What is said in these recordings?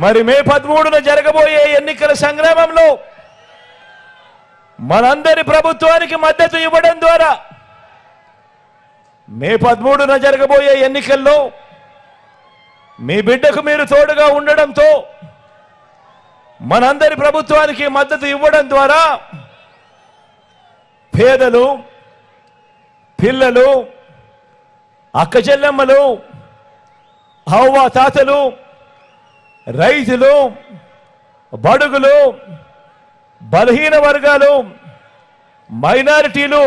మరి మే 13న జరగబోయే ఎన్నికల సంగ్రామంలో మనందరి ప్రభుత్వానికి మద్దతు ఇవ్వడం ద్వారా మే 13న జరగబోయే ఎన్నికల్లో మీ బిడ్డకు మీరు తోడుగా ఉండడంతో మనందరి ప్రభుత్వానికి మద్దతు ఇవ్వడం ద్వారా పేదలు, పిల్లలు, అక్కచెల్లెమ్మలు, అవ్వ తాతలు, రైతులు, బడుగులు, బలహీన వర్గాలు, మైనారిటీలు,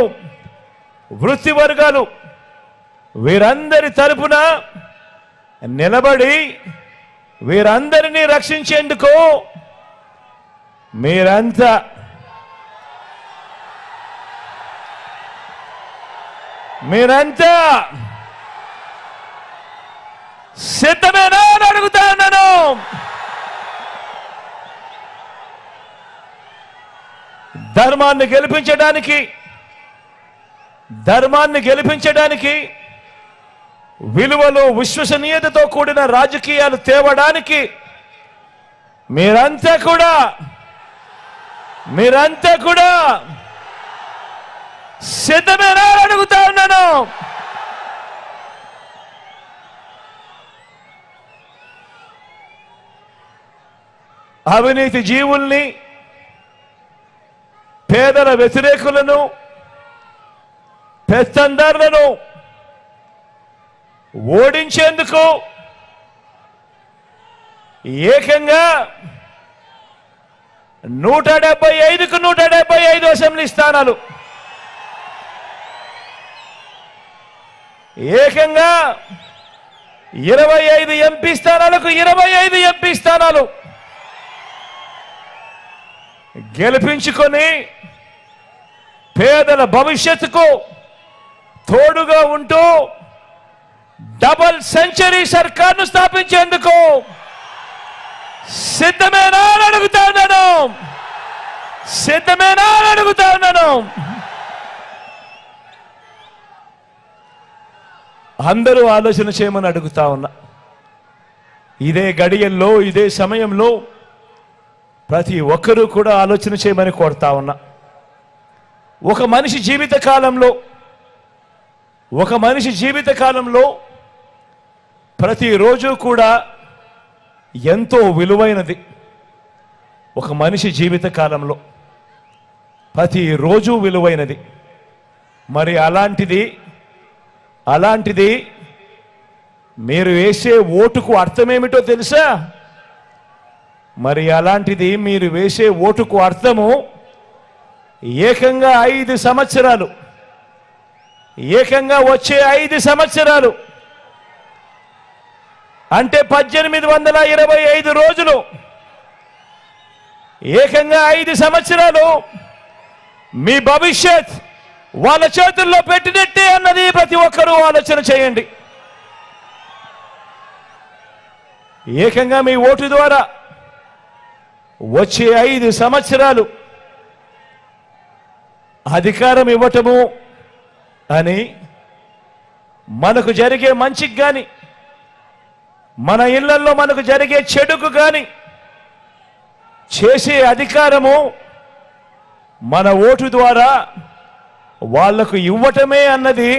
వృత్తి వర్గాలు వీరందరి తరపున నిలబడి వీరందరినీ రక్షించేందుకు మీరంతా సిద్ధమేనా అని అడుగుతా ఉన్నాను. ధర్మాన్ని గెలిపించడానికి విలువలు, విశ్వసనీయతతో కూడిన రాజకీయాలు తేవడానికి మీరంతా కూడా సిద్ధమేనా అని అడుగుతా ఉన్నాను. అవినీతి జీవుల్ని, పేదల వ్యతిరేకులను, పెత్తందారులను ఓడించేందుకు ఏకంగా 175కు 175 అసెంబ్లీ స్థానాలు, ఏకంగా 25 ఎంపీ స్థానాలకు 25 ఎంపీ స్థానాలు గెలిపించుకొని పేదల భవిష్యత్తుకు తోడుగా ఉంటూ డబుల్ సెంచరీ సర్కార్ను స్థాపించేందుకు సిద్ధమేనా అని అడుగుతా ఉన్నాను. అందరూ ఆలోచన చేయమని అడుగుతా ఉన్నా. ఇదే గడియల్లో, ఇదే సమయంలో ప్రతి ఒక్కరూ కూడా ఆలోచన చేయమని కోరుతా ఉన్నా. ఒక మనిషి జీవితకాలంలో ప్రతిరోజు కూడా ఎంతో విలువైనది. ఒక మనిషి జీవితకాలంలో ప్రతిరోజు విలువైనది. మరి అలాంటిది మీరు వేసే ఓటుకు అర్థమేమిటో తెలుసా? మరి అలాంటిది మీరు వేసే ఓటుకు అర్థము ఏకంగా 5 సంవత్సరాలు, ఏకంగా వచ్చే 5 సంవత్సరాలు అంటే 1825 రోజులు, ఏకంగా 5 సంవత్సరాలు మీ భవిష్యత్ వాళ్ళ చేతుల్లో పెట్టినట్టే అన్నది ప్రతి ఒక్కరూ ఆలోచన చేయండి. ఏకంగా మీ ఓటు ద్వారా వచ్చే 5 సంవత్సరాలు అధికారం ఇవ్వటము అని మనకు జరిగే మంచికి కానీ, మన ఇళ్లలో మనకు జరిగే చెడుకు కానీ చేసే అధికారము మన ఓటు ద్వారా వాళ్లకు ఇవ్వటమే అన్నది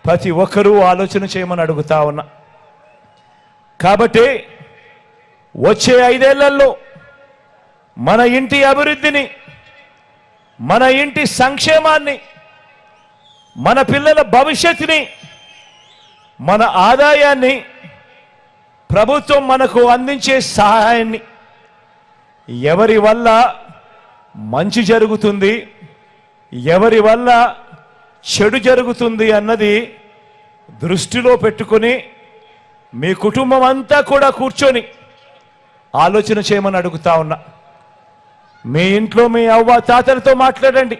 ప్రతి ఒక్కరూ ఆలోచన చేయమని అడుగుతా ఉన్నా. కాబట్టి వచ్చే 5 ఏళ్లలో మన ఇంటి అభివృద్ధిని, మన ఇంటి సంక్షేమాన్ని, మన పిల్లల భవిష్యత్తుని, మన ఆదాయాన్ని, ప్రభుత్వం మనకు అందించే సహాయాన్ని, ఎవరి వల్ల మంచి జరుగుతుంది, ఎవరి వల్ల చెడు జరుగుతుంది అన్నది దృష్టిలో పెట్టుకొని మీ కుటుంబం అంతా కూడా కూర్చొని ఆలోచన చేయమని అడుగుతా ఉన్నా. మీ ఇంట్లో మీ అవ్వ తాతలతో మాట్లాడండి,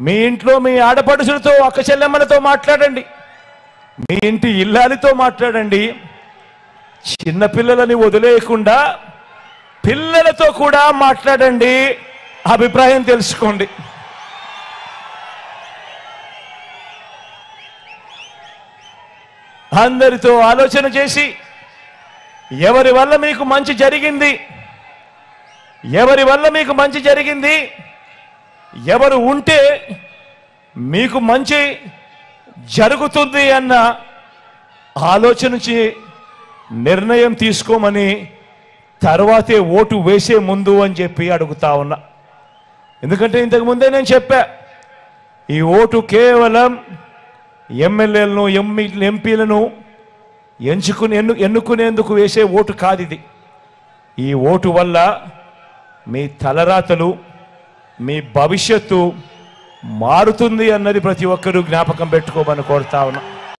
మీ ఇంట్లో మీ ఆడపడుచులతో, అక్క చెల్లెమ్మలతో మాట్లాడండి, మీ ఇంటి ఇల్లాలితో మాట్లాడండి. చిన్నపిల్లలని వదిలేయకుండా పిల్లలతో కూడా మాట్లాడండి, అభిప్రాయం తెలుసుకోండి. అందరితో ఆలోచన చేసి ఎవరి వల్ల మీకు మంచి జరిగింది, ఎవరి వల్ల మీకు మంచి జరిగింది, ఎవరు ఉంటే మీకు మంచి జరుగుతుంది అన్న ఆలోచించి నిర్ణయం తీసుకోమని తర్వాతే ఓటు వేసే ముందు అని చెప్పి అడుగుతా ఉన్నా. ఎందుకంటే ఇంతకు ముందే నేను చెప్పా, ఈ ఓటు కేవలం ఎమ్మెల్యేలను ఎంపీలను ఎన్నుకునేందుకు వేసే ఓటు కాదు ఇది. ఈ ఓటు వల్ల మీ తలరాతలు, మీ భవిష్యత్తు మారుతుంది అన్నది ప్రతి ఒక్కరూ జ్ఞాపకం పెట్టుకోమని కోరుతా ఉన్నా.